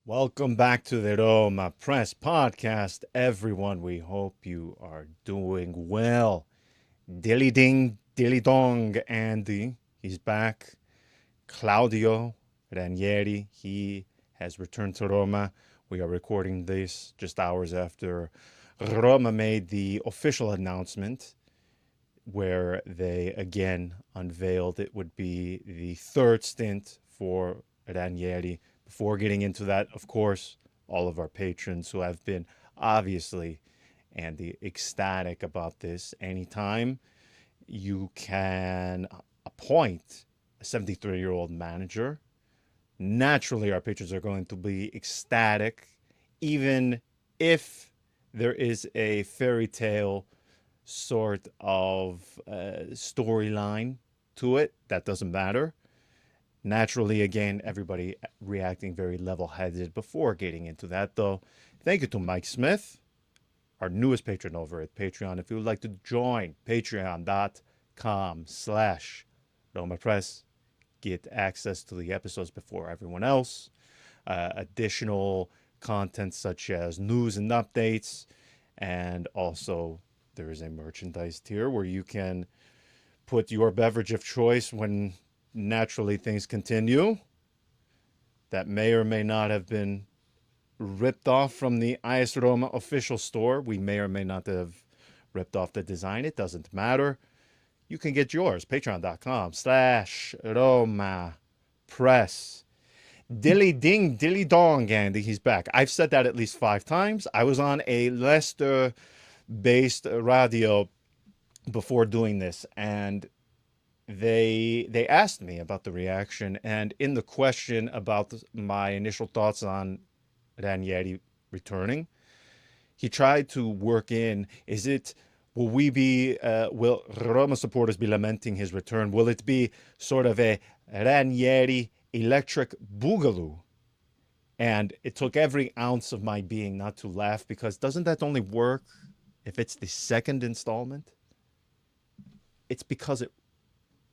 Welcome back to the Roma Press Podcast, everyone. We hope you are doing well. Dilly ding, dilly dong, Andy. He's back. Claudio Ranieri, he has returned to Roma. We are recording this just hours after Roma made the official announcement where they again unveiled it would be the third stint for Ranieri. Before getting into that, of course, all of our patrons who have been obviously and the ecstatic about this, anytime you can appoint a 73-year-old manager, naturally our patrons are going to be ecstatic, even if there is a fairy tale sort of storyline to it. That doesn't matter. Naturally, again, everybody reacting very level-headed. Before getting into that, though, thank you to Mike Smith, our newest patron over at Patreon. If you would like to join, patreon.com/Roma Press, get access to the episodes before everyone else, additional content such as news and updates, and also there is a merchandise tier where you can put your beverage of choice when naturally things continue that may or may not have been ripped off from the AS Roma official store. We may or may not have ripped off the design. It doesn't matter. You can get yours. Patreon.com/Roma Press. Dilly ding, dilly dong, Andy. He's back. I've said that at least 5 times. I was on a Leicester-based radio before doing this, and they asked me about the reaction, and in the question about my initial thoughts on Ranieri returning, he tried to work in, will Roma supporters be lamenting his return? Will it be sort of a Ranieri electric boogaloo? And it took every ounce of my being not to laugh, because doesn't that only work if it's the second installment? It's because it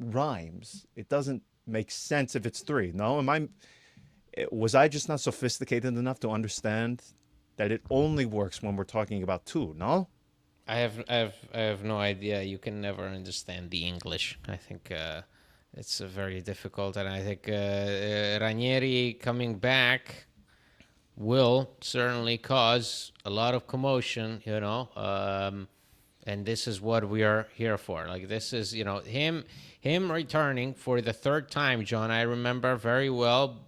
rhymes. It doesn't make sense if it's 3. No, was I just not sophisticated enough to understand that it only works when we're talking about 2? No. I have no idea. You can never understand the English. I think it's very difficult, and I think Ranieri coming back will certainly cause a lot of commotion. And this is what we are here for. Like, this is him returning for the third time. John, I remember very well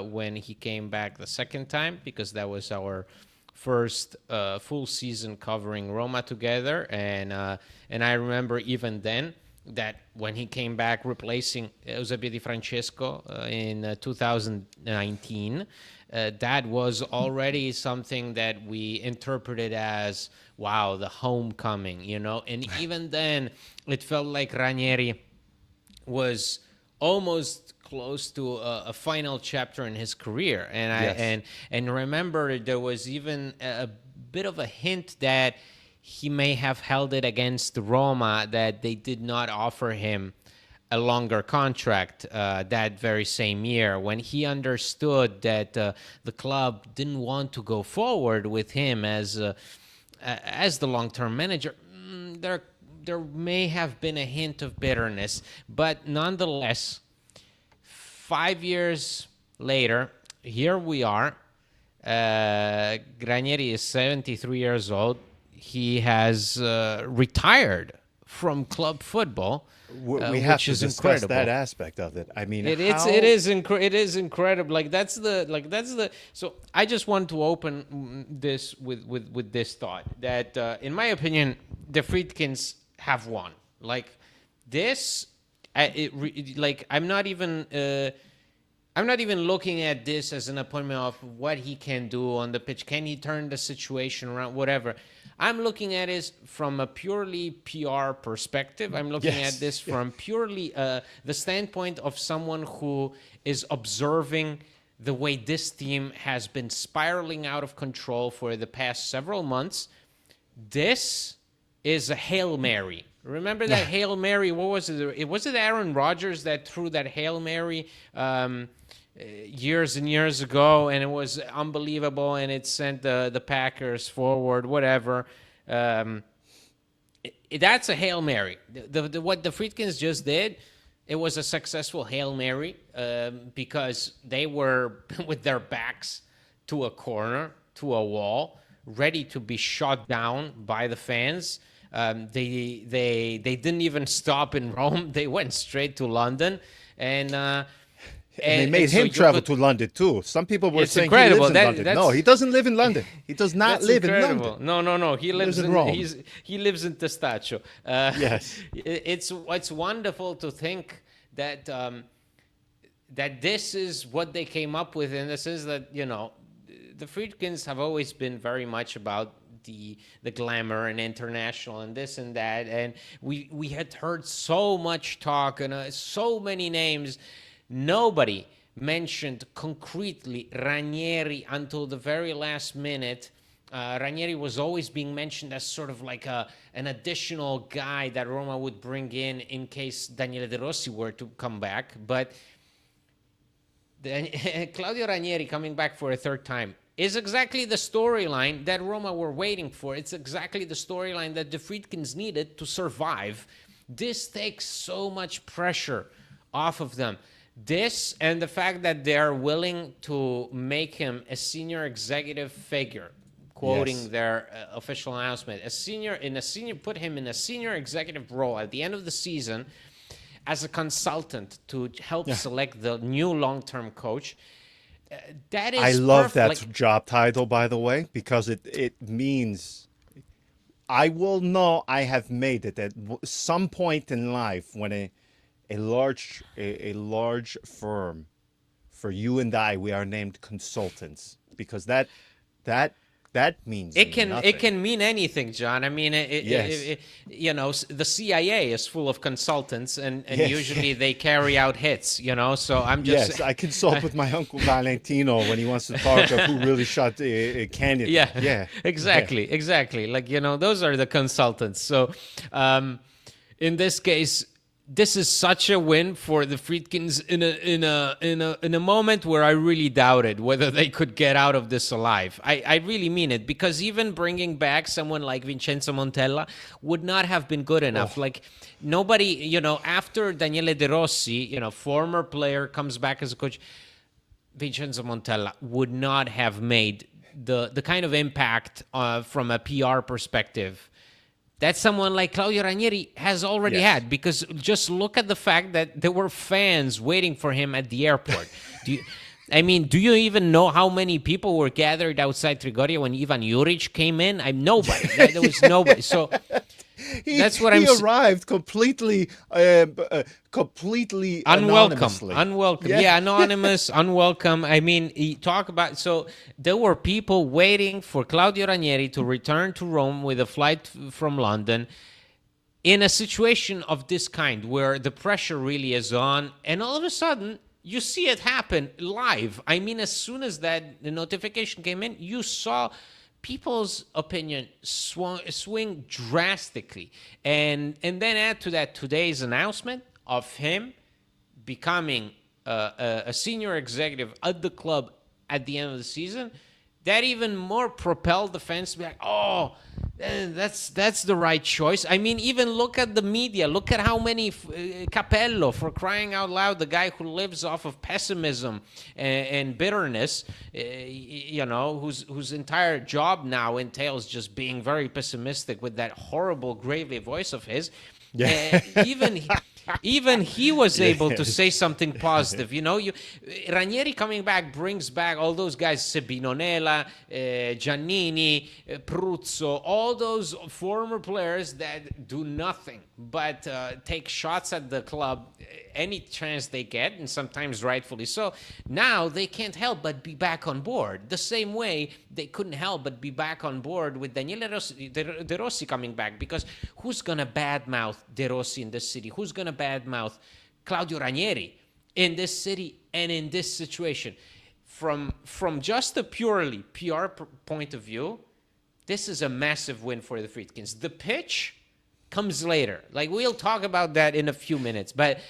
when he came back the second time, because that was our first full season covering Roma together, and I remember even then that when he came back replacing Eusebio Di Francesco in 2019, that was already something that we interpreted as, wow, the homecoming, and even then it felt like Ranieri was almost close to a final chapter in his career. And and remember, there was even a bit of a hint that he may have held it against Roma, that they did not offer him a longer contract that very same year, when he understood that the club didn't want to go forward with him as the long-term manager. There may have been a hint of bitterness, but nonetheless, 5 years later, here we are. Ranieri is 73 years old. He has retired from club football, We have which to is discuss incredible. that aspect of it. I mean, It is incredible. That's the. So I just want to open this with this thought that, in my opinion, the Friedkins have won. Like this, I'm not even. I'm not even looking at this as an appointment of what he can do on the pitch. Can he turn the situation around? Whatever. I'm looking at it from a purely PR perspective. I'm looking at this from purely the standpoint of someone who is observing the way this team has been spiraling out of control for the past several months. This is a Hail Mary. Remember that Hail Mary? What was it? Was it Aaron Rodgers that threw that Hail Mary years and years ago, and it was unbelievable, and it sent the Packers forward, whatever. That's a Hail Mary. What the Friedkins just did, it was a successful Hail Mary because they were with their backs to a corner, to a wall, ready to be shot down by the fans. They didn't even stop in Rome. They went straight to London, and they made him travel to London too. Some people were saying incredible. He lives in London. No, he doesn't live in London. He does not live in London. No. He lives in Rome. He lives in Testaccio. Yes, it's wonderful to think that that this is what they came up with, and this is that the Friedkins have always been very much about the glamour and international and this and that, and we had heard so much talk and so many names. Nobody mentioned concretely Ranieri until the very last minute. Ranieri was always being mentioned as sort of like an additional guy that Roma would bring in case Daniele De Rossi were to come back. But Claudio Ranieri coming back for a third time is exactly the storyline that Roma were waiting for. It's exactly the storyline that the Friedkins needed to survive. This takes so much pressure off of them. This and the fact that they're willing to make him a senior executive figure, quoting their official announcement, put him in a senior executive role at the end of the season as a consultant to help select the new long-term coach. That is, I love that job title, by the way, because it means I will know I have made it at some point in life when a large firm, for you and I, we are named consultants, because that means nothing. It can mean anything, John. I mean, the CIA is full of consultants, and usually they carry out hits. So I'm just I consult with my uncle Valentino when he wants to talk of who really shot Kennedy. Exactly. Like those are the consultants. So in this case, this is such a win for the Friedkins in a moment where I really doubted whether they could get out of this alive. I really mean it, because even bringing back someone like Vincenzo Montella would not have been good enough. Like nobody, after Daniele De Rossi, former player, comes back as a coach, Vincenzo Montella would not have made the kind of impact from a PR perspective that someone like Claudio Ranieri has already had, because just look at the fact that there were fans waiting for him at the airport. Do you even know how many people were gathered outside Trigoria when Ivan Juric came in? Nobody. There was nobody. So that's what he arrived completely unwelcome. Anonymous, unwelcome. I mean, so there were people waiting for Claudio Ranieri to return to Rome with a flight from London in a situation of this kind where the pressure really is on, and all of a sudden you see it happen live. I mean, as soon as the notification came in, you saw people's opinion swing drastically. And then add to that today's announcement of him becoming a senior executive at the club at the end of the season. That even more propelled the fans to be like, oh, that's the right choice. I mean, even look at the media. Look at how many Capello, for crying out loud, the guy who lives off of pessimism and bitterness, whose entire job now entails just being very pessimistic with that horrible, gravely voice of his. Even he was able to say something positive. Ranieri coming back brings back all those guys, Sebinonella, Giannini, Pruzzo, all those former players that do nothing but take shots at the club any chance they get, and sometimes rightfully so. Now they can't help but be back on board. The same way they couldn't help but be back on board with Daniele De Rossi coming back, because who's going to badmouth De Rossi in this city? Who's going to badmouth Claudio Ranieri in this city and in this situation? From just a purely PR point of view, this is a massive win for the Friedkins. The pitch comes later. Like we'll talk about that in a few minutes. But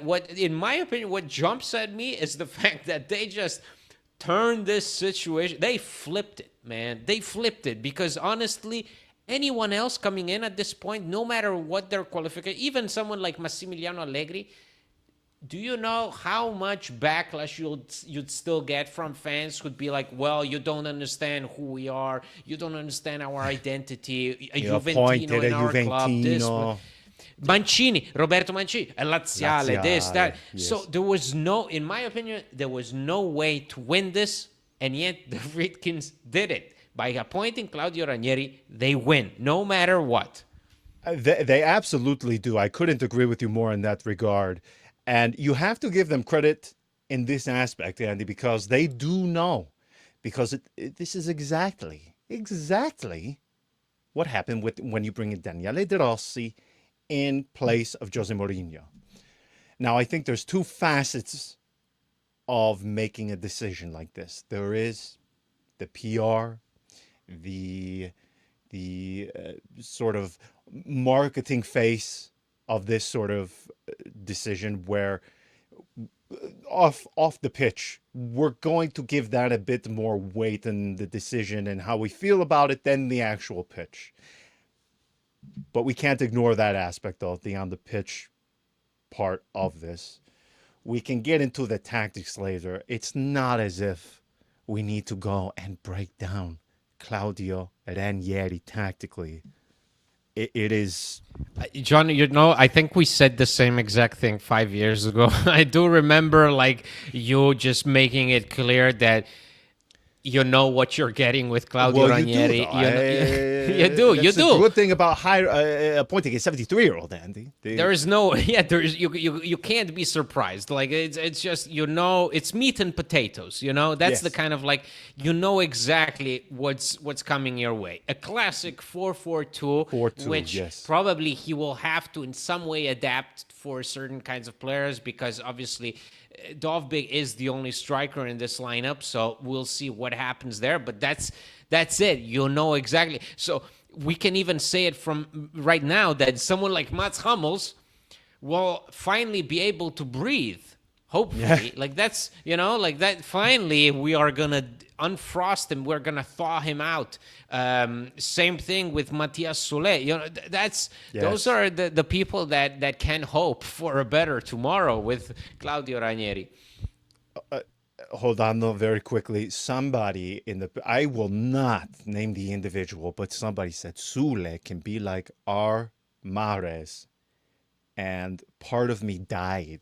what, in my opinion, what jumps at me is the fact that they just turned this situation. They flipped it, man. They flipped it because honestly, anyone else coming in at this point, no matter what their qualification, even someone like Massimiliano Allegri, do you know how much backlash you'd still get from fans who'd be like, well, you don't understand who we are, you don't understand our identity, a You're Juventino appointed a in our club, this, Juventino. Mancini, Roberto Mancini, a Laziale, this, that. Yes. So there was no, in my opinion, there was no way to win this, and yet the Friedkins did it. By appointing Claudio Ranieri, they win, no matter what. They absolutely do. I couldn't agree with you more in that regard. And you have to give them credit in this aspect, Andy, because they do know. Because this is exactly what happened when you bring in Daniele De Rossi in place of Jose Mourinho. Now, I think there's two facets of making a decision like this. There is the PR, the sort of marketing face of this sort of decision, where off the pitch, we're going to give that a bit more weight in the decision and how we feel about it than the actual pitch. But we can't ignore that aspect, though, the on the pitch part of this. We can get into the tactics later. It's not as if we need to go and break down Claudio Ranieri tactically. It is... John, you know, I think we said the same exact thing 5 years ago. I do remember, like, you just making it clear that you know what you're getting with Claudio Ranieri. You do. That's the good thing about appointing a 73-year-old, Andy. There is no, you can't be surprised. Like it's just, you know, it's meat and potatoes. You know, that's Yes. the kind of, like, you know exactly what's coming your way. A classic 4-4-2, 4-2, which yes. probably he will have to in some way adapt for certain kinds of players, because obviously Dovbik is the only striker in this lineup, so we'll see what happens there. But that's it. You know exactly. So we can even say it from right now that someone like Mats Hummels will finally be able to breathe. Hopefully, like that's, you know, like that. Finally, we are gonna unfrost him. We're gonna thaw him out. Same thing with Matthias Soule. You know, those are the people that can hope for a better tomorrow with Claudio Ranieri. Hold on, though, very quickly. Somebody I will not name the individual, but somebody said Soule can be like our Mahrez, and part of me died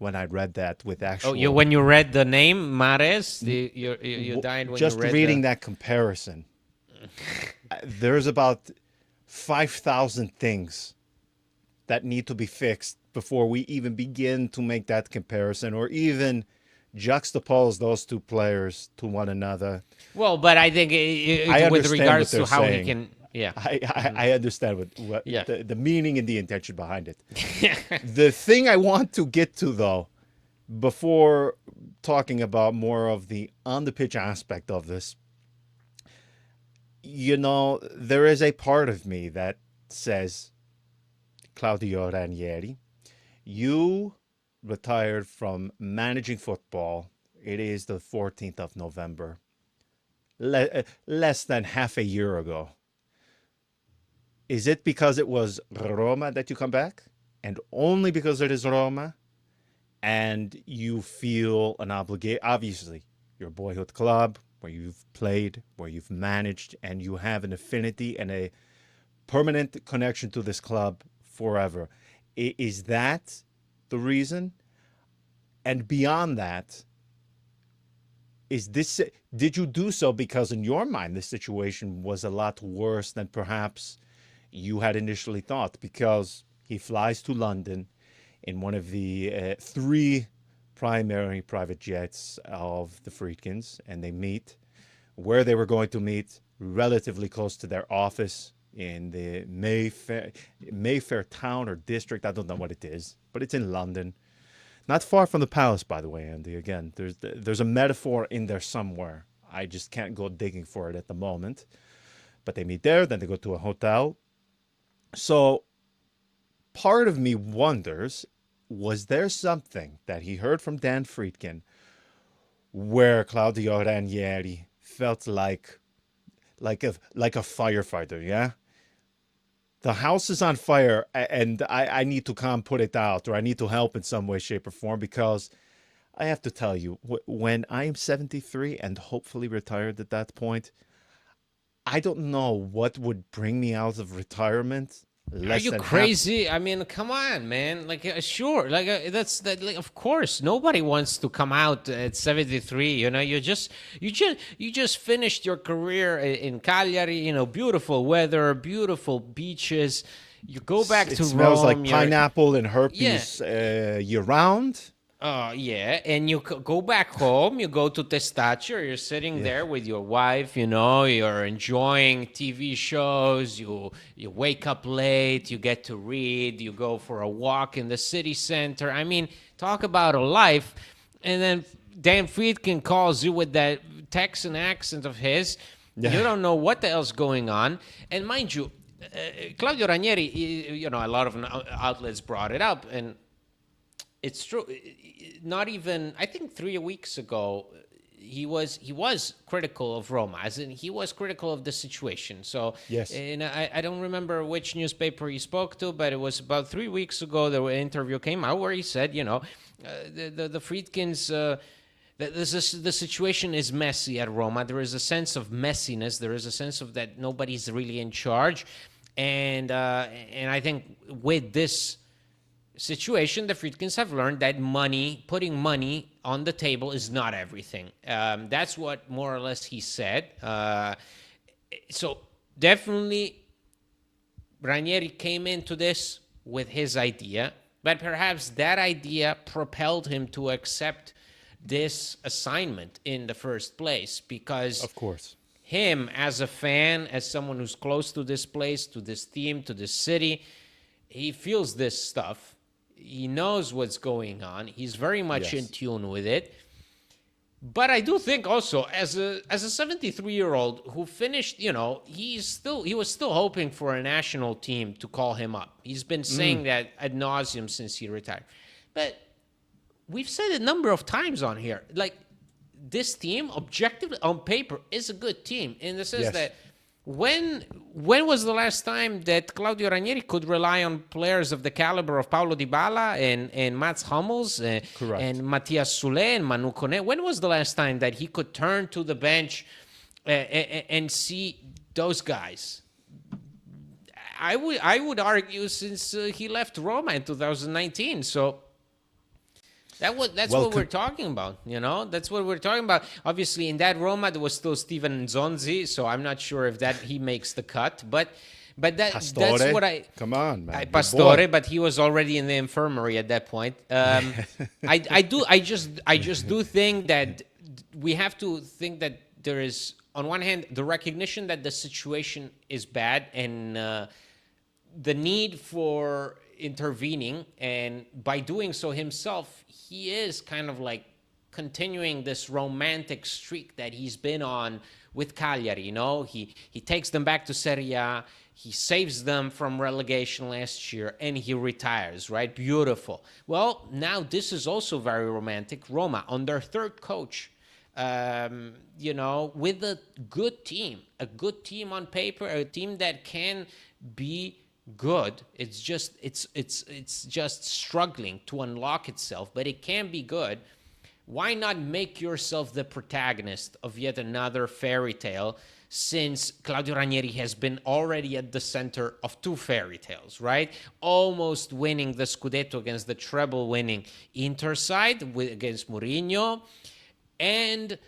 when I read that with actual... Oh, when you read the name Mahrez, you died when just you read reading that comparison. There's about 5,000 things that need to be fixed before we even begin to make that comparison, or even juxtapose those two players to one another. Well, but I think with regards to how saying. he can... Yeah. I understand what Yeah. the meaning and the intention behind it. The thing I want to get to, though, before talking about more of the on-the-pitch aspect of this, you know, there is a part of me that says, Claudio Ranieri, you retired from managing football. It is the 14th of November, less than half a year ago. Is it because it was Roma that you come back? And only because it is Roma? And you feel an obligation? Obviously, your boyhood club, where you've played, where you've managed, and you have an affinity and a permanent connection to this club forever. Is that the reason? And beyond that, did you do so because in your mind the situation was a lot worse than perhaps you had initially thought? Because he flies to London in one of the 3 primary private jets of the Friedkins, and they meet where they were going to meet, relatively close to their office in the Mayfair town or district. I don't know what it is, but it's in London. Not far from the palace, by the way, Andy. Again, there's a metaphor in there somewhere. I just can't go digging for it at the moment. But they meet there, then they go to a hotel. So part of me wonders, was there something that he heard from Dan Friedkin where Claudio Ranieri felt like a firefighter, yeah? The house is on fire and I need to come put it out, or I need to help in some way, shape, or form, because I have to tell you, when I'm 73 and hopefully retired at that point, I don't know what would bring me out of retirement Are less you than half. crazy? I mean, come on, man. Like, sure, like that's that. Like, of course, nobody wants to come out at 73. You know, you just finished your career in Cagliari. You know, beautiful weather, beautiful beaches. You go back It to smells like Rome. pineapple and Yeah. herpes year round. Yeah, and you go back home, you go to Testaccio, you're sitting Yeah. there with your wife, you know, you're enjoying TV shows, you wake up late, you get to read, you go for a walk in the city center. I mean, talk about a life. And then Dan Friedkin calls you with that Texan accent of his. You don't know what the hell's going on. And mind you, Claudio Ranieri, you know, a lot of outlets brought it up, and it's true. Not even, I think 3 weeks ago, he was critical of Roma, as in he was critical of the situation. So, Yes. and I don't remember which newspaper he spoke to, but it was about 3 weeks ago. The interview came out where he said, you know, the Friedkins. The situation is messy at Roma. There is a sense of messiness. There is a sense of that nobody's really in charge, and I think with this situation, the Friedkins have learned that putting money on the table is not everything. That's what more or less he said. So definitely Ranieri came into this with his idea, but perhaps that idea propelled him to accept this assignment in the first place, because Of course. him as a fan, as someone who's close to this place, to this team, to this city, he feels this stuff. He knows what's going on. He's very much in Yes. tune with it. But I do think also, as a 73-year-old who finished, you know, he was still hoping for a national team to call him up. He's been saying that ad nauseum since he retired. But we've said it a number of times on here. Like, this team, objectively on paper, is a good team in the sense Yes. that when was the last time that Claudio Ranieri could rely on players of the caliber of Paulo Dybala and Mats Hummels Correct. and Matthias Soulé and Manu Kone? When was the last time that he could turn to the bench and see those guys? I would argue since he left Roma in 2019. So that's Well, what we're talking about, you know? That's what we're talking about. Obviously, in that Roma, there was still Steven Nzonzi, so I'm not sure if that he makes the cut. But that's Pastore? what I... Come on, man. Good Pastore, boy. but he was already in the infirmary at that point. I just do think that we have to think that there is, on one hand, the recognition that the situation is bad and the need for intervening, and by doing so himself, he is kind of like continuing this romantic streak that he's been on with Cagliari. You know, he takes them back to Serie A, he saves them from relegation last year, and he retires, right? Beautiful. Well, now this is also very romantic. Roma, on their third coach, you know, with a good team on paper, a team that can be good. It's just struggling to unlock itself, but it can be good. Why not make yourself the protagonist of yet another fairy tale, since Claudio Ranieri has been already at the center of two fairy tales, right? Almost winning the Scudetto against the treble winning Inter side against Mourinho, and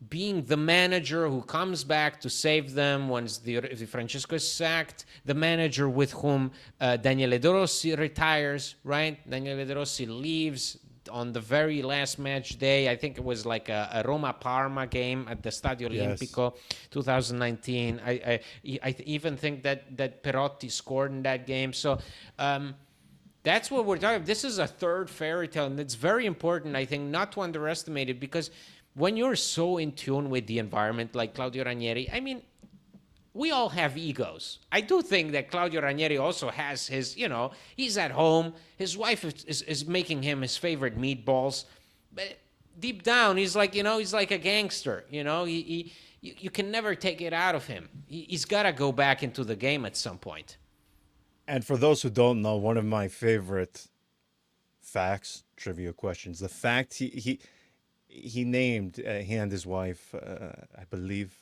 being the manager who comes back to save them once the Francesco is sacked, the manager with whom Daniele De Rossi retires, right? Daniele De Rossi leaves on the very last match day. I think it was like a Roma-Parma game at the Stadio Yes. Olimpico, 2019. I even think that Perotti scored in that game. So that's what we're talking about. This is a third fairy tale, and it's very important, I think, not to underestimate it, because when you're so in tune with the environment like Claudio Ranieri, I mean, we all have egos. I do think that Claudio Ranieri also has his, he's at home. His wife is making him his favorite meatballs. But deep down, he's like, he's like a gangster. You can never take it out of him. He's got to go back into the game at some point. And for those who don't know, one of my favorite facts, trivia questions, the fact he named, he and his wife, I believe,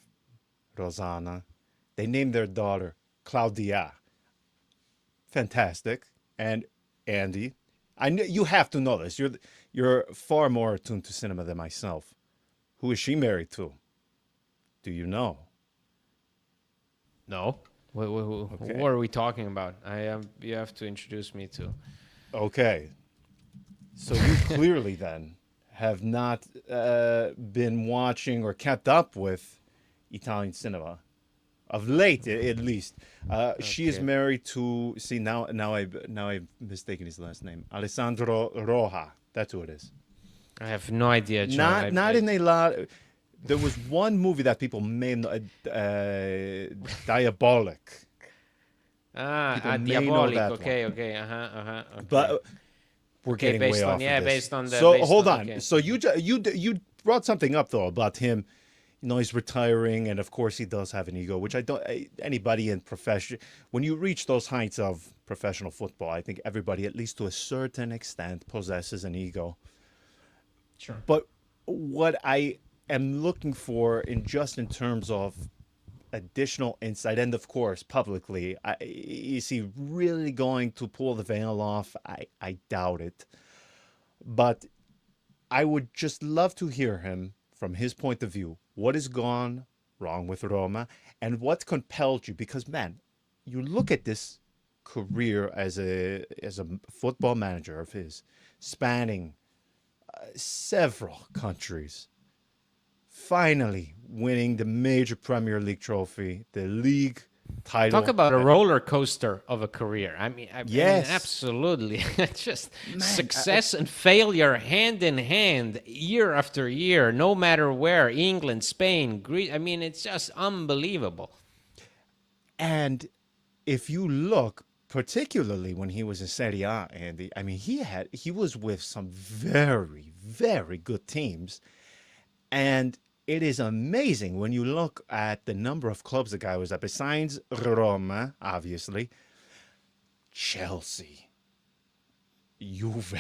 Rosanna, they named their daughter Claudia. Fantastic. And Andy, I know you have to know this. You're far more attuned to cinema than myself. Who is she married to? Do you know? No. Okay. What are we talking about? You have to introduce me to. Okay. So you clearly then have not been watching or kept up with Italian cinema. Of late, at least. She is married to, see, now I've mistaken his last name. Alessandro Roja. That's who it is. I have no idea, John. Not in a lot. There was one movie that people made, Diabolic. Diabolic. Okay. Okay. But we're getting way off of this. Based on the. So hold on. Okay. So you brought something up though about him. He's retiring, and of course he does have an ego, which anybody in profession, when you reach those heights of professional football, I think everybody, at least to a certain extent, possesses an ego. Sure. But what I am looking for in terms of additional insight, and of course publicly, is he really going to pull the veil off? I doubt it. But I would just love to hear him from his point of view. What has gone wrong with Roma, and what compelled you? Because, man, you look at this career as a football manager of his, spanning several countries, finally winning the major Premier League trophy, the league title. Talk about a roller coaster of a career. I mean, yes. Absolutely. Just success and failure hand in hand, year after year, no matter where, England, Spain, Greece. I mean, it's just unbelievable. And if you look, particularly when he was in Serie A, Andy, I mean, he was with some very, very good teams. And it is amazing when you look at the number of clubs the guy was at, besides Roma, obviously, Chelsea, Juve.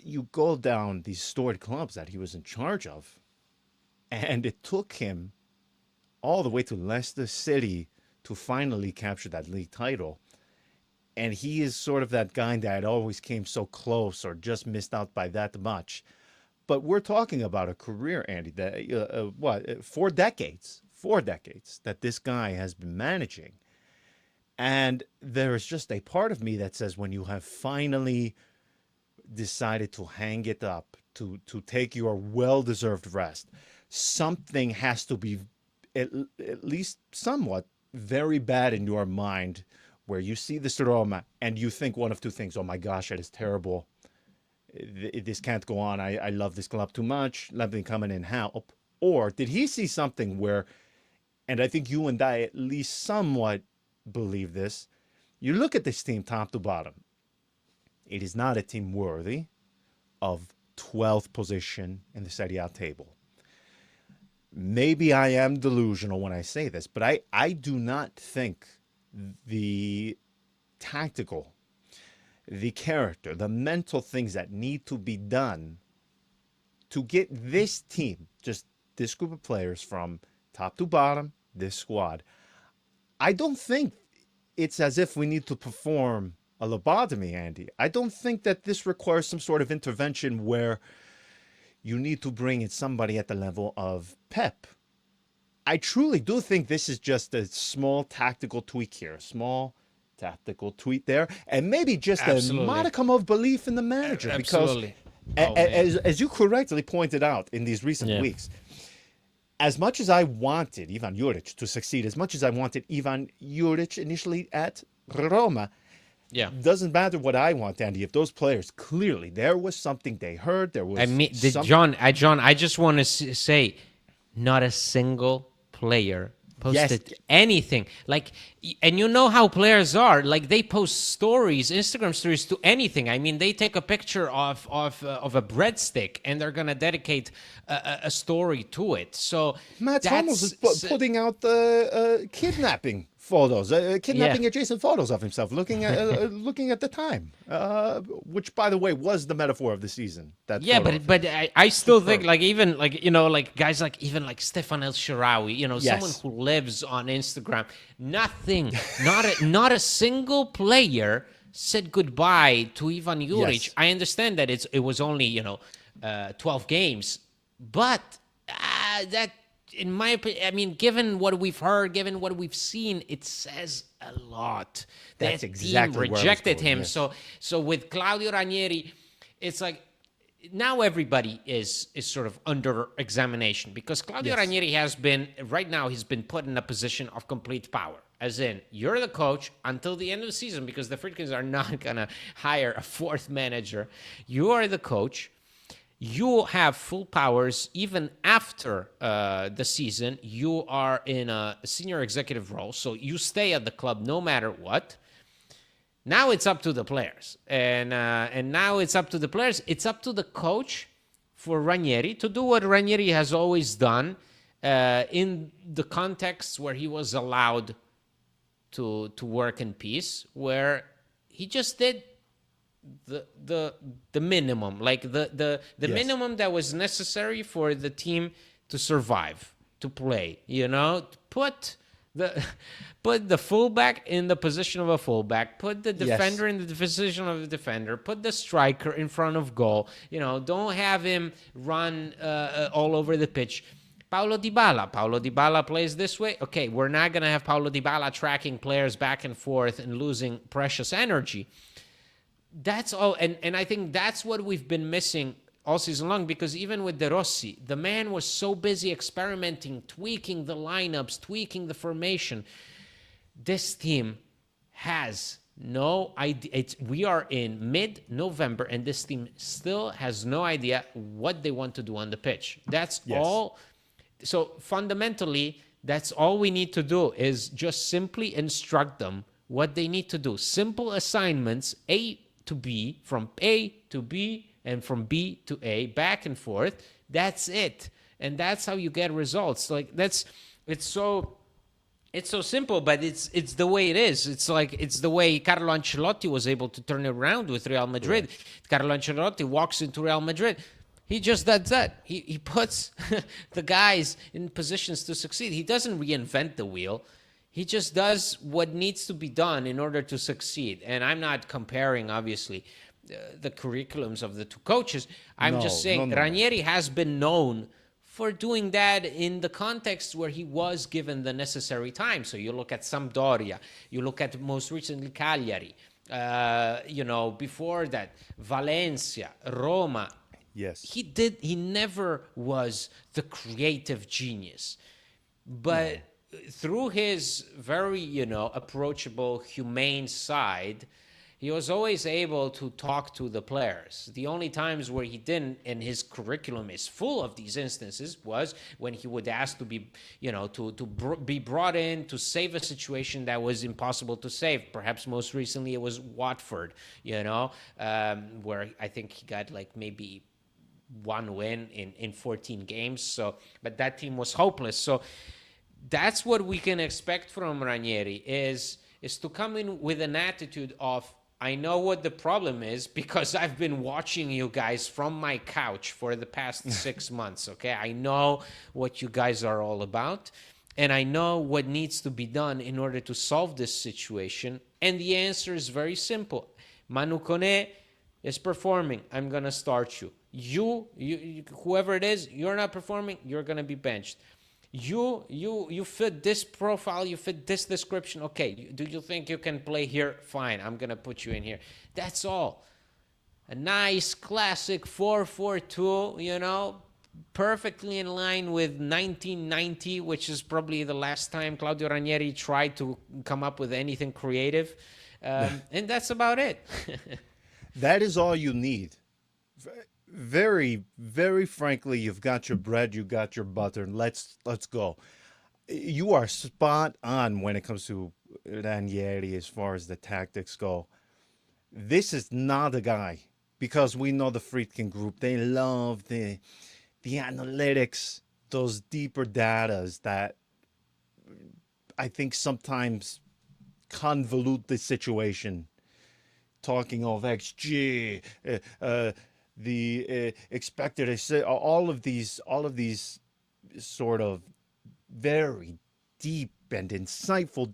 You go down these storied clubs that he was in charge of, and it took him all the way to Leicester City to finally capture that league title. And he is sort of that guy that always came so close or just missed out by that much. But we're talking about a career, Andy, that 4 decades that this guy has been managing. And there is just a part of me that says when you have finally decided to hang it up, to take your well-deserved rest, something has to be at least somewhat very bad in your mind where you see this Roma and you think one of two things: oh my gosh, that is terrible. This can't go on. I love this club too much. Let me come in and help. Or did he see something where, and I think you and I at least somewhat believe this, you look at this team top to bottom. It is not a team worthy of 12th position in the Serie A table. Maybe I am delusional when I say this, but I do not think the tactical, the character, the mental things that need to be done to get this team, just this group of players from top to bottom, this squad, I don't think it's as if we need to perform a lobotomy, Andy. I don't think that this requires some sort of intervention where you need to bring in somebody at the level of Pep. I truly do think this is just a small tactical tweak here, a small tactical tweak there, and maybe just Absolutely. A modicum of belief in the manager. Absolutely. Because as you correctly pointed out in these recent weeks, as much as I wanted Ivan Juric to succeed, as much as I wanted Ivan Juric initially at Roma, doesn't matter what I want, Andy. If those players, clearly there was something they heard, there was John, I just want to say, not a single player Yes. posted anything. Like, and you know how players are. Like, they post stories, Instagram stories to anything. I mean, they take a picture of a breadstick and they're gonna dedicate a story to it. So Mats Hummels is that's putting out the kidnapping photos, kidnapping adjacent photos of himself, looking at the time, which, by the way, was the metaphor of the season. That yeah, photo but of him. I still think, Superb. like, even like, you know, like guys like even like Stefan El Shaarawy, you know, someone Yes. who lives on Instagram. Nothing, not a single player said goodbye to Ivan Juric. Yes. I understand that it was only, you know, 12 games, but that, in my opinion, I mean, given what we've heard, given what we've seen, it says a lot. That's That exactly team where I was rejected going, him. yes. So with Claudio Ranieri, it's like now everybody is sort of under examination, because Claudio Yes. Ranieri has been, right now, he's been put in a position of complete power. As in, you're the coach until the end of the season, because the Friedkins are not going to hire a fourth manager. You are the coach. You have full powers even after the season. You are in a senior executive role, so you stay at the club no matter what. Now it's up to the players, and now it's up to the players. It's up to the coach for Ranieri to do what Ranieri has always done in the contexts where he was allowed to work in peace, where he just did the minimum, like the Yes. minimum that was necessary for the team to survive, to play. You know, put the fullback in the position of a fullback, put the defender in the position of a defender, put the striker in front of goal. You know, don't have him run all over the pitch. Paulo Dybala plays this way. Okay, we're not going to have Paulo Dybala tracking players back and forth and losing precious energy. That's all. And I think that's what we've been missing all season long, because even with De Rossi, the man was so busy experimenting, tweaking the lineups, tweaking the formation. This team has no idea. We are in mid-November, and this team still has no idea what they want to do on the pitch. That's all. So fundamentally, that's all we need to do, is just simply instruct them what they need to do. Simple assignments, A to B, from A to B, and from B to A, back and forth. That's it. And that's how you get results. Like, it's so simple, but it's the way it is. It's like, it's the way Carlo Ancelotti was able to turn it around with Real Madrid. Right. Carlo Ancelotti walks into Real Madrid. He just does that. He puts the guys in positions to succeed. He doesn't reinvent the wheel. He just does what needs to be done in order to succeed. And I'm not comparing, obviously, the curriculums of the two coaches. I'm just saying Ranieri has been known for doing that in the context where he was given the necessary time. So you look at Sampdoria, you look at most recently Cagliari, before that, Valencia, Roma. Yes. He never was the creative genius. But through his very, approachable, humane side, he was always able to talk to the players. The only times where he didn't, and his curriculum is full of these instances, was when he would ask to be, be brought in to save a situation that was impossible to save. Perhaps most recently it was Watford, where I think he got like maybe one win in 14 games. So, but that team was hopeless. So that's what we can expect from Ranieri, is to come in with an attitude of, I know what the problem is, because I've been watching you guys from my couch for the past 6 months, okay? I know what you guys are all about, and I know what needs to be done in order to solve this situation. And the answer is very simple. Manu Kone is performing. I'm going to start you. You, whoever it is, you're not performing, you're going to be benched. You fit this profile, you fit this description. Okay, do you think you can play here? Fine, I'm going to put you in here. That's all. A nice classic 4-4-2, perfectly in line with 1990, which is probably the last time Claudio Ranieri tried to come up with anything creative. And that's about it. That is all you need. Very, very frankly, you've got your bread, you got your butter, and let's go. You are spot on when it comes to Ranieri as far as the tactics go. This is not a guy because we know the Friedkin group. They love the analytics, those deeper datas that I think sometimes convolute the situation. Talking of XG, the expected, all of these sort of very deep and insightful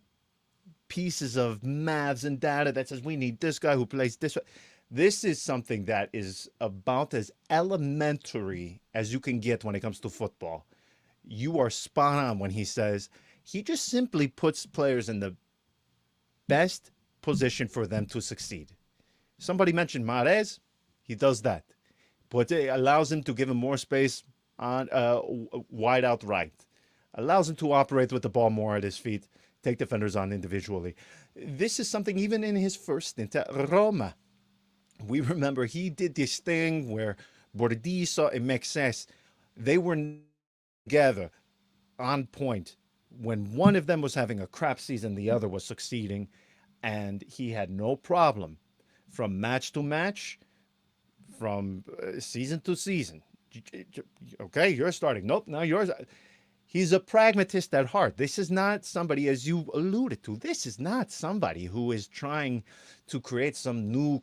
pieces of maths and data that says we need this guy who plays this way. This is something that is about as elementary as you can get when it comes to football. You are spot on when he says he just simply puts players in the best position for them to succeed. Somebody mentioned Mahrez. He does that. But it allows him to give him more space on wide out right. Allows him to operate with the ball more at his feet, take defenders on individually. This is something even in his first stint at Roma. We remember he did this thing where Bordiso and Mexes, they were together on point. When one of them was having a crap season, the other was succeeding, and he had no problem from match to match, from season to season. Okay, you're starting. Nope, now yours. He's a pragmatist at heart. This is not somebody, as you alluded to, this is not somebody who is trying to create some new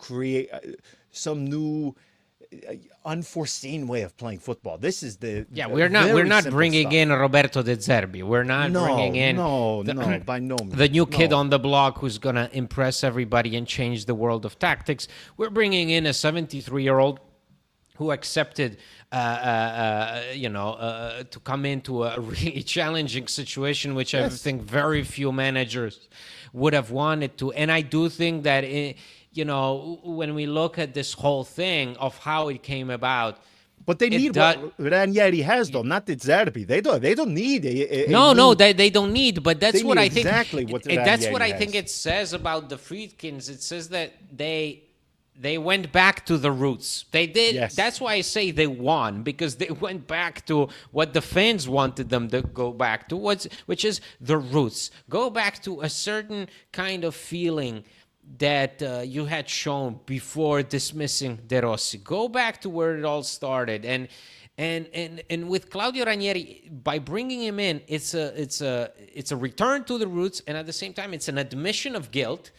unforeseen way of playing football. This is the Yeah, we're very not simple bringing stuff. in Roberto De Zerbi. We're not bringing in No, by no the means. new kid No. on the block who's gonna impress everybody and change the world of tactics. We're bringing in a 73-year-old who accepted, to come into a really challenging situation, which I Yes. think very few managers would have wanted to. And I do think that, when we look at this whole thing of how it came about, But they it need does. what Ranieri has, though, not the Zerbi. They don't need a No, no, new. they don't need. But that's They what need I think. exactly what That's what Ranieri I think has. it says about the Friedkins. It says that they went back to the roots. They did. Yes. That's why I say they won, because they went back to what the fans wanted them to go back to, which is the roots. Go back to a certain kind of feeling that you had shown before dismissing De Rossi. Go back to where it all started, and with Claudio Ranieri, by bringing him in, it's a return to the roots, and at the same time, it's an admission of guilt.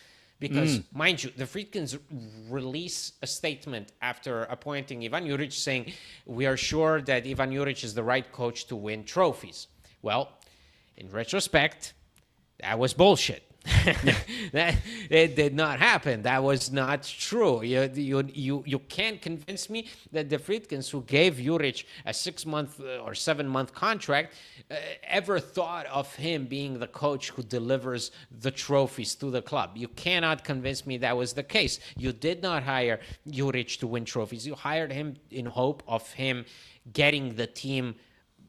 Because, mind you, the Friedkins release a statement after appointing Ivan Juric saying, we are sure that Ivan Juric is the right coach to win trophies. Well, in retrospect, that was bullshit. That it did not happen. That was not true. You can't convince me that the Friedkins, who gave Juric a 6-month or 7-month contract, ever thought of him being the coach who delivers the trophies to the club. You cannot convince me that was the case. You did not hire Juric to win trophies. You hired him in hope of him getting the team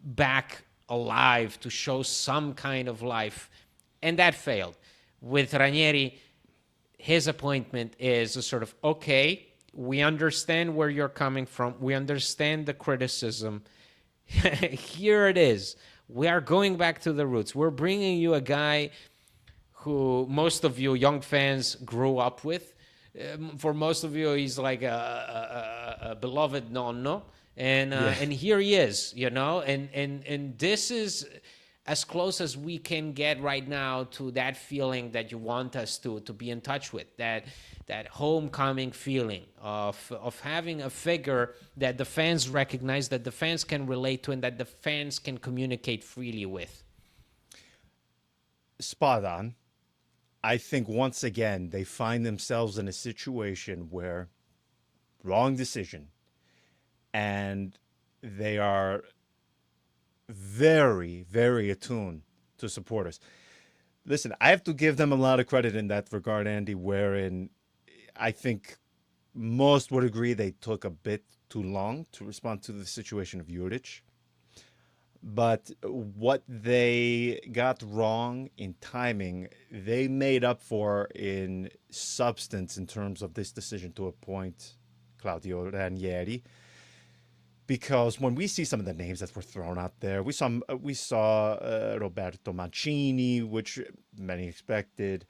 back alive, to show some kind of life, and that failed. With Ranieri, his appointment is a sort of, okay, we understand where you're coming from. We understand the criticism. Here it is. We are going back to the roots. We're bringing you a guy who most of you young fans grew up with. For most of you, he's like a beloved nonno. And here he is, and this is as close as we can get right now to that feeling that you want us to be in touch with, that homecoming feeling of having a figure that the fans recognize, that the fans can relate to, and that the fans can communicate freely with. Spot on. I think once again they find themselves in a situation where wrong decision, and they are very, very attuned to supporters. Listen, I have to give them a lot of credit in that regard, Andy, wherein I think most would agree they took a bit too long to respond to the situation of Juric. But what they got wrong in timing, they made up for in substance in terms of this decision to appoint Claudio Ranieri. because when we see some of the names that were thrown out there, we saw Roberto Mancini, which many expected,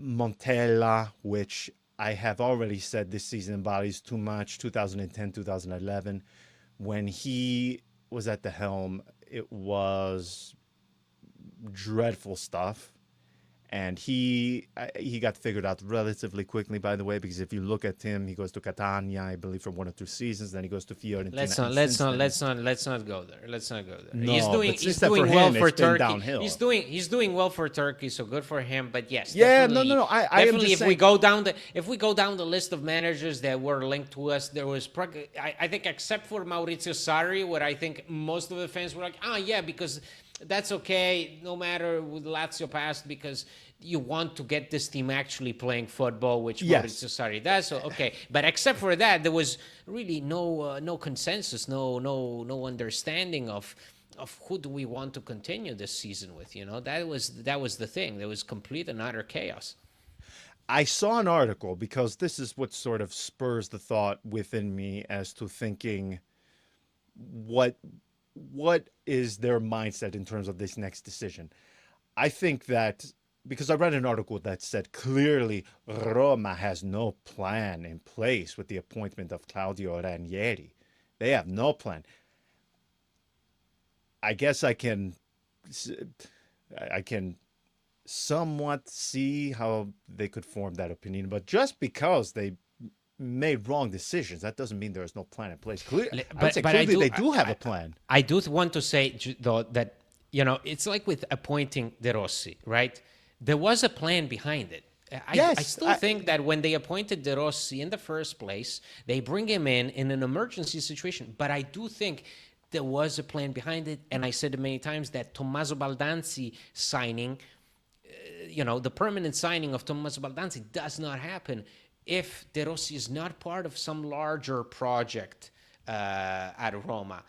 Montella, which I have already said this season embodies too much. 2010, 2011, when he was at the helm, it was dreadful stuff. And he got figured out relatively quickly, by the way, because if you look at him, he goes to Catania, I believe, for 1 or 2 seasons. Then he goes to Fiorentina. Let's not go there. Let's not go there. No, but since that for him, it's been downhill. He's doing well for Turkey, so good for him. But yes, Yeah, definitely, no. I am definitely. just If saying. we go down the list of managers that were linked to us, there was I think except for Maurizio Sarri, where I think most of the fans were like, yeah, because that's okay, no matter with Lazio past, because you want to get this team actually playing football, which Maurizio Sarri does. So okay, but except for that, there was really no consensus, no understanding of who do we want to continue this season with. That was the thing. There was complete and utter chaos. I saw an article, because this is what sort of spurs the thought within me as to thinking what is their mindset in terms of this next decision. I think that, because I read an article that said clearly Roma has no plan in place with the appointment of Claudio Ranieri. They have no plan. I guess I can somewhat see how they could form that opinion, but just because they made wrong decisions, that doesn't mean there is no plan in place. Clearly, they do have a plan. I do want to say, though, that it's like with appointing De Rossi, right? There was a plan behind it. I still think that when they appointed De Rossi in the first place, they bring him in an emergency situation. But I do think there was a plan behind it, and I said it many times that Tommaso Baldanzi signing, the permanent signing of Tommaso Baldanzi does not happen if De Rossi is not part of some larger project at Roma.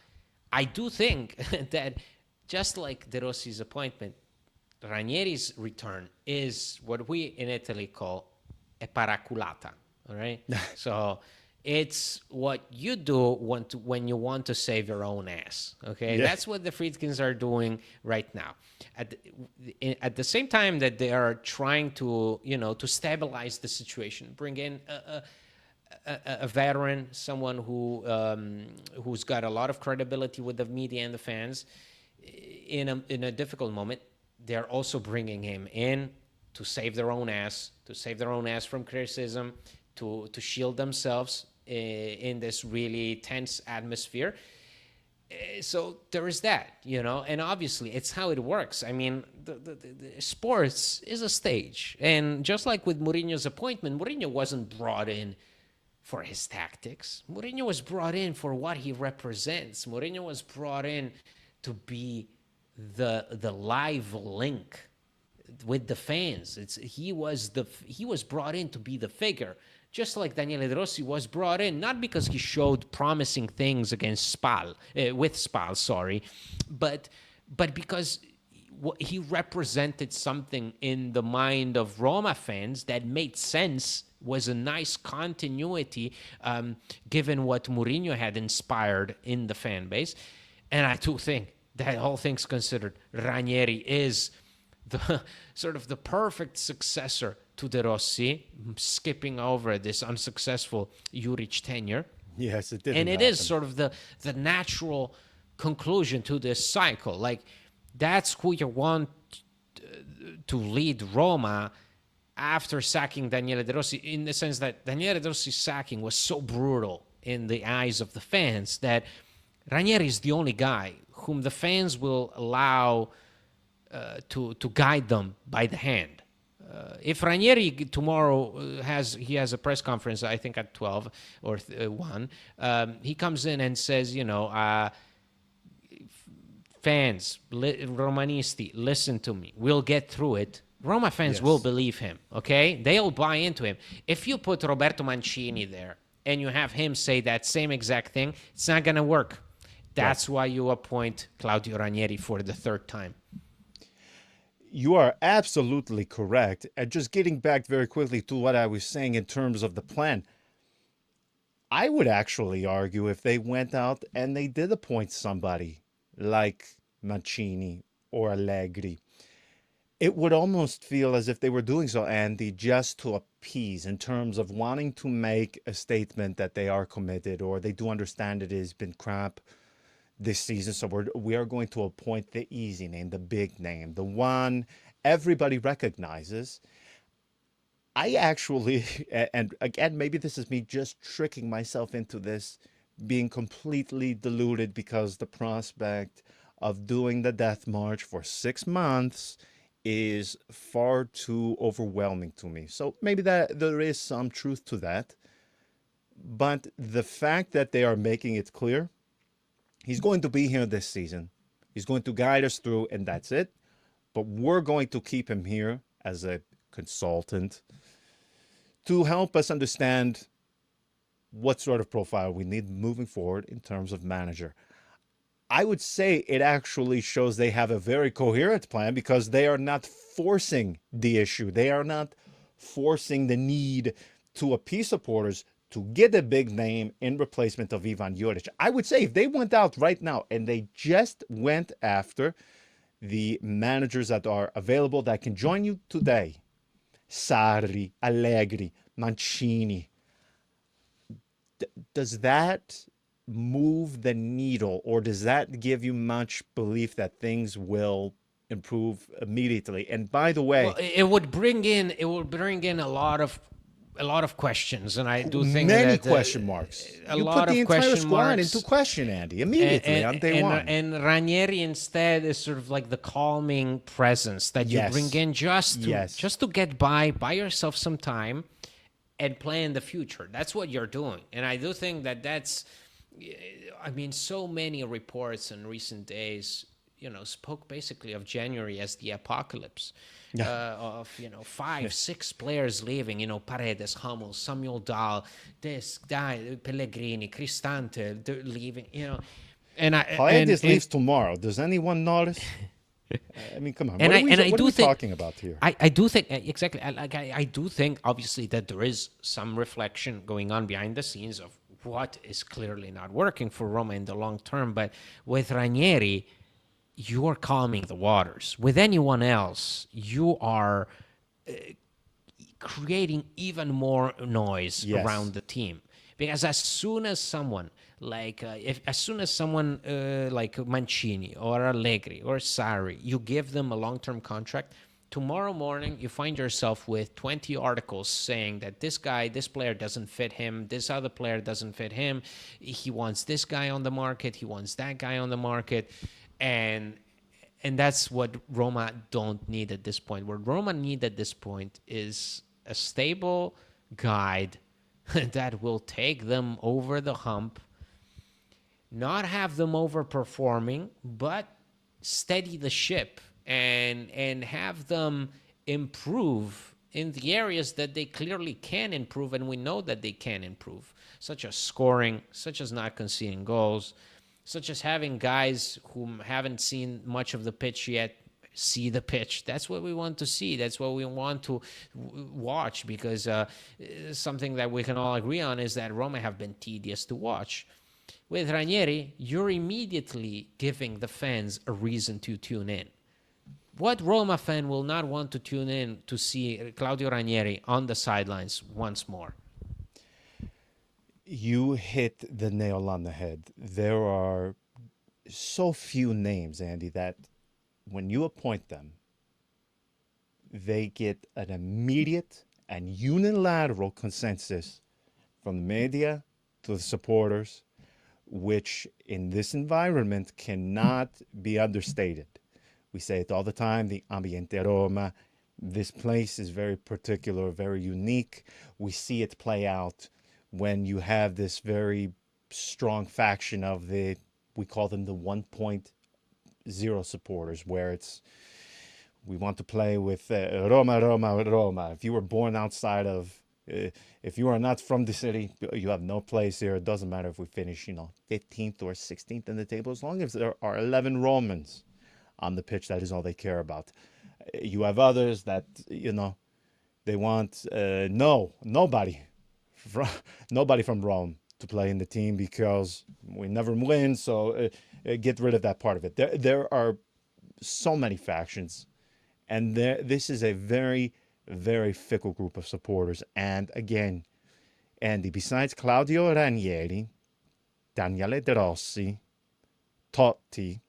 I do think that just like De Rossi's appointment, Ranieri's return is what we in Italy call a paraculata, all right? So it's what you do when you want to save your own ass, okay? Yeah. That's what the Friedkins are doing right now. At the same time that they are trying to, to stabilize the situation, bring in a veteran, someone who's got a lot of credibility with the media and the fans in a difficult moment. They're also bringing him in to save their own ass, from criticism, to shield themselves in this really tense atmosphere. So there is that, and obviously it's how it works. I mean, the sports is a stage. And just like with Mourinho's appointment, Mourinho wasn't brought in for his tactics. Mourinho was brought in for what he represents. Mourinho was brought in to be the live link with the fans. He was brought in to be the figure. Just like Daniele De Rossi was brought in, not because he showed promising things against with Spal, but because he represented something in the mind of Roma fans that made sense, was a nice continuity, given what Mourinho had inspired in the fan base. And I do think that, all things considered, Ranieri is the sort of the perfect successor to De Rossi, skipping over this unsuccessful Juric tenure. Yes, it did. And it is sort of the natural conclusion to this cycle. Like, that's who you want to lead Roma after sacking Daniele De Rossi, in the sense that Daniele De Rossi's sacking was so brutal in the eyes of the fans that Ranieri is the only guy whom the fans will allow to guide them by the hand. If Ranieri tomorrow has a press conference, I think at 12 or 1, he comes in and says, fans, Romanisti, listen to me. We'll get through it. Roma fans will believe him, okay? They'll buy into him. If you put Roberto Mancini there and you have him say that same exact thing, it's not going to work. That's why you appoint Claudio Ranieri for the third time. You are absolutely correct. And just getting back very quickly to what I was saying in terms of the plan, I would actually argue if they went out and they did appoint somebody like Mancini or Allegri, it would almost feel as if they were doing so, Andy, just to appease in terms of wanting to make a statement that they are committed or they do understand it has been crap this season. So we are going to appoint the easy name, the big name, the one everybody recognizes. I actually, and again, maybe this is me just tricking myself into this, being completely deluded because the prospect of doing the death march for 6 months is far too overwhelming to me. So maybe that there is some truth to that. But the fact that they are making it clear, he's going to be here this season. He's going to guide us through, and that's it. But we're going to keep him here as a consultant to help us understand what sort of profile we need moving forward in terms of manager. I would say it actually shows they have a very coherent plan because they are not forcing the issue. They are not forcing the need to appease supporters to get a big name in replacement of Ivan Juric. I would say if they went out right now and they just went after the managers that are available that can join you today, Sarri, Allegri, Mancini, does that move the needle, or does that give you much belief that things will improve immediately? And by the way, Well, it would bring in a lot of questions, and I do think many that question marks. a You lot put the of entire question squad marks. into question, Andy, immediately on day one. And Ranieri instead is sort of like the calming presence that you Yes. bring in just to Yes. just to get buy yourself some time and plan the future. That's what you're doing, and I do think that that's. I mean, so many reports in recent days, spoke basically of January as the apocalypse. Of 5, 6 players leaving. Paredes, Hummels, Samuel Dahl, this guy, Pellegrini, Cristante, they're leaving. And I Paredes and, leaves tomorrow. Does anyone notice? I mean, come on. And What I are we, and I what are do we think talking about here? I do think exactly. I do think obviously that there is some reflection going on behind the scenes of what is clearly not working for Roma in the long term. But with Ranieri, you're calming the waters. With anyone else, you are creating even more noise Yes. around the team. Because as soon as someone like like Mancini or Allegri or Sarri, you give them a long-term contract, tomorrow morning you find yourself with 20 articles saying that this player doesn't fit him, this other player doesn't fit him, he wants this guy on the market, he wants that guy on the market, and that's what Roma don't need at this point. What Roma need at this point is a stable guide that will take them over the hump, not have them overperforming, but steady the ship and have them improve in the areas that they clearly can improve, and we know that they can improve, such as scoring, such as not conceding goals, such as having guys who haven't seen much of the pitch yet see the pitch. That's what we want to see. That's what we want to watch, because something that we can all agree on is that Roma have been tedious to watch. With Ranieri, you're immediately giving the fans a reason to tune in. What Roma fan will not want to tune in to see Claudio Ranieri on the sidelines once more? You hit the nail on the head. There are so few names, Andy, that when you appoint them, they get an immediate and unilateral consensus from the media to the supporters, which in this environment cannot be understated. We say it all the time, the ambiente Roma. This place is very particular, very unique. We see it play out when you have this very strong faction of we call them the 1.0 supporters, where it's, we want to play with Roma, Roma, Roma. If you were born outside of, if you are not from the city, you have no place here. It doesn't matter if we finish, 15th or 16th in the table, as long as there are 11 Romans on the pitch, that is all they care about. You have others that, they want nobody from Rome to play in the team because we never win. So get rid of that part of it. There are so many factions, and this is a very, very fickle group of supporters. And again, Andy, besides Claudio Ranieri, Daniele De Rossi, Totti,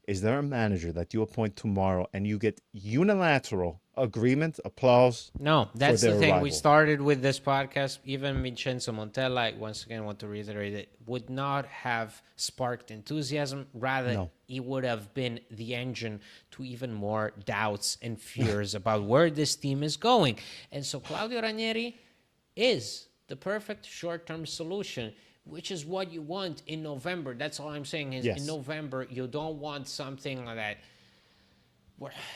is there a manager that you appoint tomorrow and you get unilateral agreement, applause? No, that's for the their thing. arrival? We started with this podcast. Even Vincenzo Montella, once again, I want to reiterate it, would not have sparked enthusiasm. Rather, No. it would have been the engine to even more doubts and fears about where this team is going. And so Claudio Ranieri is the perfect short-term solution, which is what you want in November. That's all I'm saying is Yes. in November, you don't want something like that.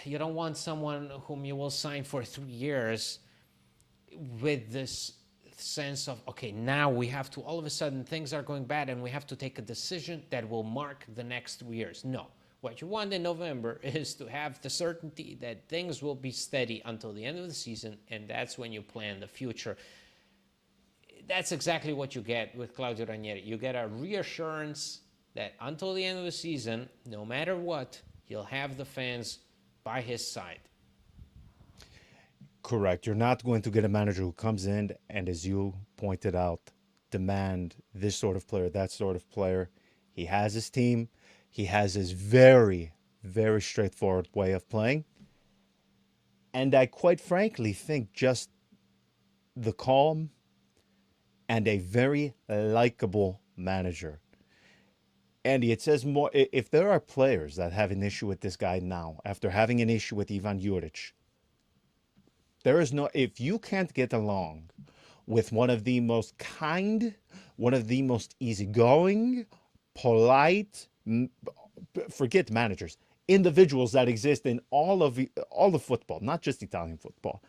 You don't want someone whom you will sign for 3 years with this sense of, okay, now we have to, all of a sudden things are going bad and we have to take a decision that will mark the next 3 years. No. What you want in November is to have the certainty that things will be steady until the end of the season, and that's when you plan the future. That's exactly what you get with Claudio Ranieri. You get a reassurance that until the end of the season, no matter what, he'll have the fans by his side. Correct. You're not going to get a manager who comes in and, as you pointed out, demand this sort of player, that sort of player. He has his team. He has his very, very straightforward way of playing. And I quite frankly think just the calm and a very likable manager. Andy, it says more. If there are players that have an issue with this guy now, after having an issue with Ivan Juric, there is no. If you can't get along with one of the most kind, one of the most easygoing, polite, forget managers, individuals that exist in all of football, not just Italian football,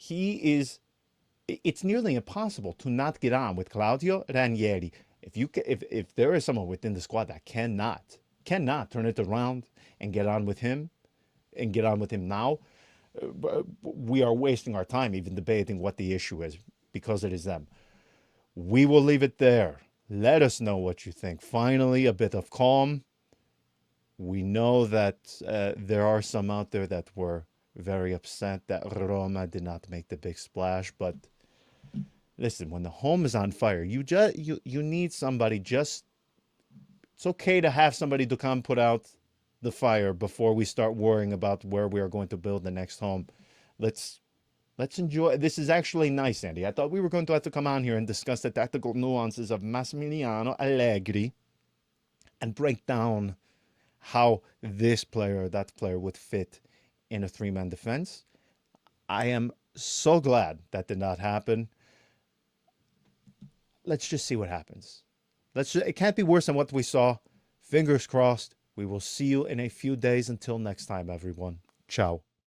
it's nearly impossible to not get on with Claudio Ranieri. If there is someone within the squad that cannot turn it around and get on with him now, we are wasting our time even debating what the issue is, because it is them. We will leave it there. Let us know what you think. Finally, a bit of calm. We know that there are some out there that were very upset that Roma did not make the big splash, but listen, when the home is on fire, you need somebody. It's okay to have somebody to come put out the fire before we start worrying about where we are going to build the next home. Let's enjoy. This is actually nice, Andy. I thought we were going to have to come on here and discuss the tactical nuances of Massimiliano Allegri and break down how this player or that player would fit in a three-man defense. I am so glad that did not happen. Let's just see what happens. It can't be worse than what we saw. Fingers crossed. We will see you in a few days. Until next time, everyone. Ciao.